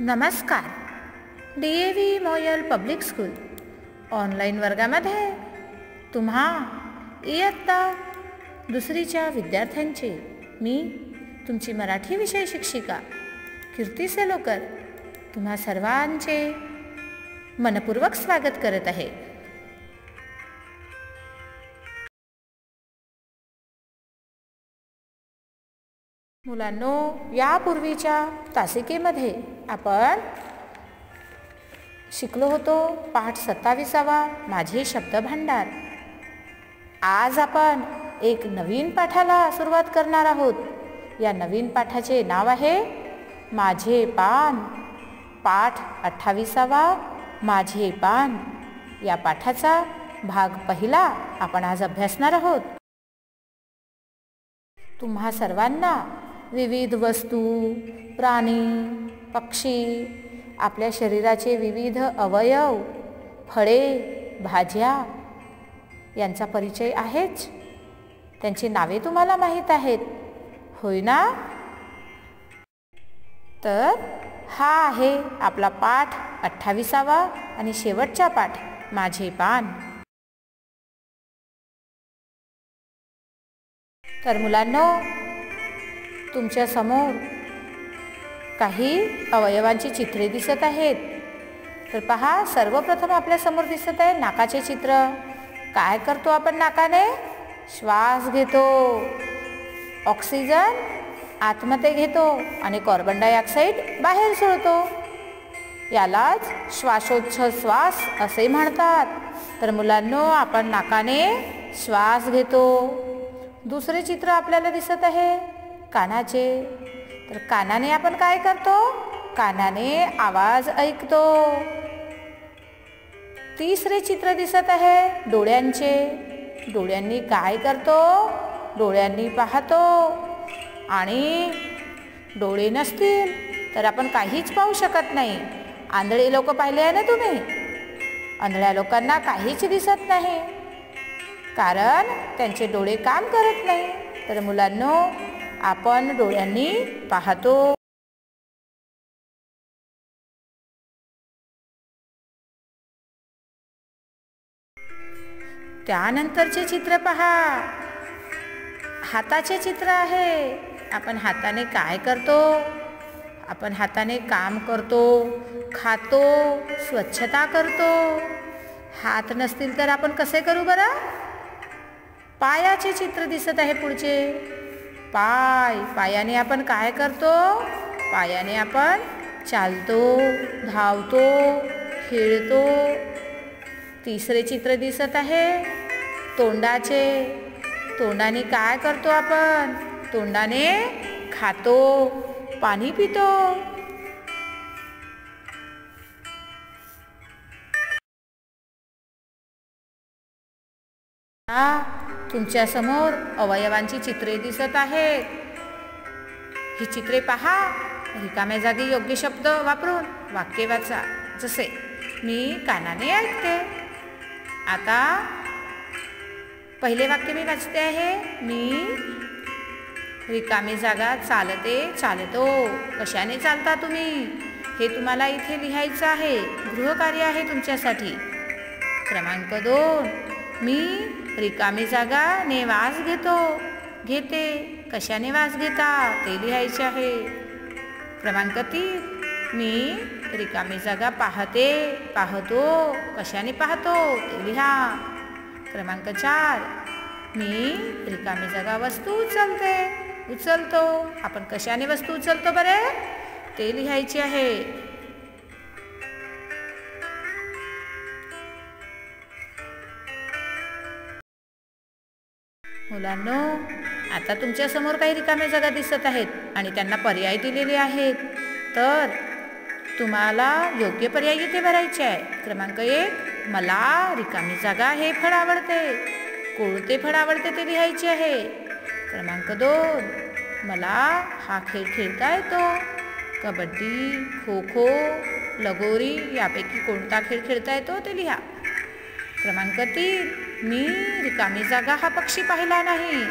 नमस्कार. DAV Moyal public school online वर्गामध्ये तुम्हा इयत्ता दुसरीच्या विद्यार्थ्यांचे मी तुमची मराठी विषय शिक्षिका कीर्ती सेलोकर तुम्हा सर्वांचे मनपूर्वक स्वागत करत आहे. मुलांनो, यापूर्वीच्या तासिकेमध्ये आपण शिकलो होतो पाठ 27वा माझे शब्दभांडार. आज आपण एक नवीन पाठाला सुरुवात करणार आहोत. या नवीन पाठाचे नाव आहे माझे पान. पाठ 28वा माझे पान. या पाठाचा भाग पहिला आपण आज अभ्यासणार आहोत. तुम्हा सर्वांना विविध वस्तू, प्राणी, पक्षी, आपल्या शरीराचे विविध अवयव, फळे, भाज्या यांचा परिचय आहेच. त्यांची नावे तुम्हाला माहीत आहेत, होय ना? तर हा आहे आपला पाठ 28वा आणि शेवटचा पाठ माझे पान. तर मुलांनो, तुमच्या समोर काही अवयवांची चित्रे दिसत आहेत. तर पहा, सर्वप्रथम आपल्या समोर दिसत आहे नाकाचे चित्र. काय करतो आपण नाकाने? श्वास घेतो, ऑक्सिजन आतमध्ये घेतो आणि कार्बन डायऑक्साईड बाहेर सोडतो. यालाच श्वासोच्छ्वास असे म्हणतात. तर मुलांनो, आपण नाकाने श्वास घेतो. दुसरे चित्र आपल्याला दिसत आहे कानाचे. तर कानाने आपण काय करतो? कानाने आवाज ऐकतो. तिसरे चित्र दिसत आहे डोळ्यांचे. डोळ्यांनी काय करतो? डोळ्यांनी पाहतो. आणि डोळे नसतील तर आपण काहीच पाहू शकत नाही. आंधळे लोक पाहिले आहे ना तुम्ही? आंधळ्या लोकांना काहीच दिसत नाही, कारण त्यांचे डोळे काम करत नाही. तर मुलांनो, आपण डोळ्यांनी पाहतो. त्यानंतरचे चित्र पहा, हाताचे चित्र आहे. आपण हाताने काय करतो? आपण हाताने काम करतो, खातो, स्वच्छता करतो. हात नसतील तर आपण कसे करू बरं? पायाचे चित्र दिसत आहे पुढचे. पाय. पायाने आपण काय करतो? पायाने आपण चालतो, धावतो, खेळतो. तिसरे चित्र दिसत आहे तोंडाचे. तोंडाने काय करतो आपण? तोंडाने खातो, पाणी पितो. तुमच्या समोर अवयवांची चित्रे दिसत आहेत. ही चित्रे पहा. रिकाम्या जागी योग्य शब्द वापरून वाक्य वाचा. जसे मी कानाने ऐकते. आता पहिले वाक्य मी वाचते आहे. मी रिकामी जागा चालते, चालतो. कशाने चालता तुम्ही? हे तुम्हाला इथे लिहायचं आहे. गृहकार्य आहे तुमच्यासाठी. क्रमांक 2, मी रिकामी जागा ने वास घेतो, घेते. कशाने वास घेता ते लिहायचे आहे. क्रमांक 3, मी रिकामी जागा पाहते, पाहतो. कशाने पाहतो ते लिहा. क्रमांक 4, मी रिकामी जागा वस्तू उचलते, उचलतो. आपण कशाने वस्तू उचलतो बरे ते लिहायचे आहे. मुलांनो, आता तुमच्या समोर काही रिकाम्या जागा दिसत आहेत आणि त्यांना पर्याय दिलेले आहेत. तर तुम्हाला योग्य पर्याय इथे भरायचे आहे. क्रमांक 1, मला रिकामी जागा हे फळ आवडते. कोणते फळ आवडते ते लिहायचे आहे. क्रमांक 2, मला हा खेळ खेळता येतो. कबड्डी, खो खो, लगोरी यापैकी कोणता खेळ खेळता येतो ते लिहा. क्रमांक 3, मी रिकामी जागा हा पक्षी पाहिला नाही.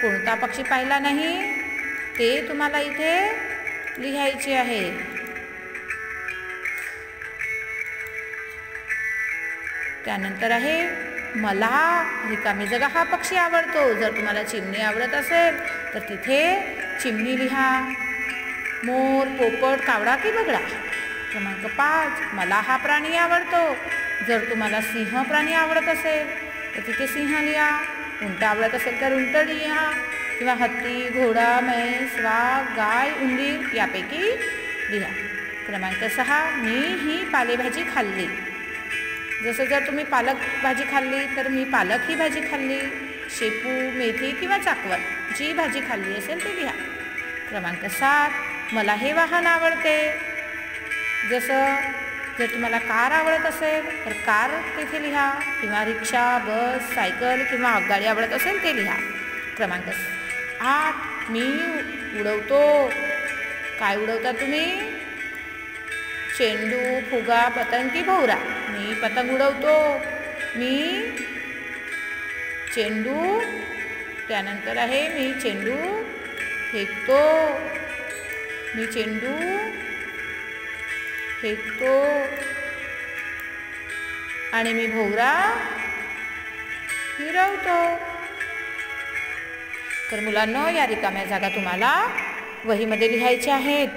कोणता पक्षी पाहिला नाही ते तुम्हाला इथे लिहायचे आहे. त्यानंतर आहे मला रिकामी जागा हा पक्षी आवडतो. जर तुम्हाला चिमणी आवडत असेल तर तिथे चिमणी लिहा. मोर, पोपट, कावळा की बगळा. क्रमांक 5 मला हा प्राणी आवडतो. जर तुम्हाला सिंह प्राणी आवडत असेल तर तिथे सिंह लिहा. उंट आवडत असेल तर उंट लिहा किंवा हत्ती, घोडा, म्हैस, वाघ, गाय, उंदीर यापैकी लिहा. क्रमांक 6 मी ही पालेभाजी खाल्ली. जसं जर तुम्ही पालक भाजी खाल्ली तर मी पालक ही भाजी खाल्ली. शेपू, मेथी किंवा चाकवत जी भाजी खाल्ली असेल ती लिहा. क्रमांक 7 मला हे वाहन आवडते. जसं जर तुम्हाला कार आवडत असेल तर कार तिथे लिहा किंवा रिक्षा, बस, सायकल किंवा आगगाडी आवडत असेल ते लिहा. क्रमांक 8 मी उडवतो. काय उडवता तुम्ही? चेंडू, फुगा, पतंग की भोवरा. मी पतंग उडवतो. मी चेंडू, त्यानंतर आहे मी चेंडू फेकतो. मी चेंडू फेकतो आणि मी भोवरा फिरवतो. तर मुलांनो, या रिकाम्या जागा तुम्हाला वहीमध्ये लिहायच्या आहेत.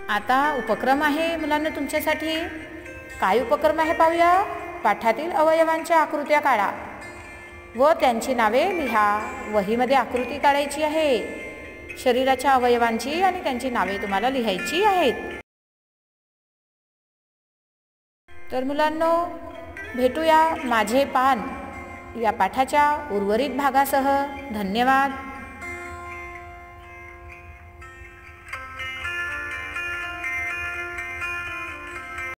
आता उपक्रम आहे मुलांना तुमच्यासाठी. काय उपक्रम आहे पाहूया. पाठातील अवयवांच्या आकृत्या काढा व त्यांची नावे लिहा. वहीमध्ये आकृती काढायची आहे. शरीराच्या अवयवांची आणि त्यांची नावे तुम्हाला लिहायची आहेत. तर मुलांनो, भेटूया माझे पान या पाठाच्या उर्वरित भागासह. धन्यवाद.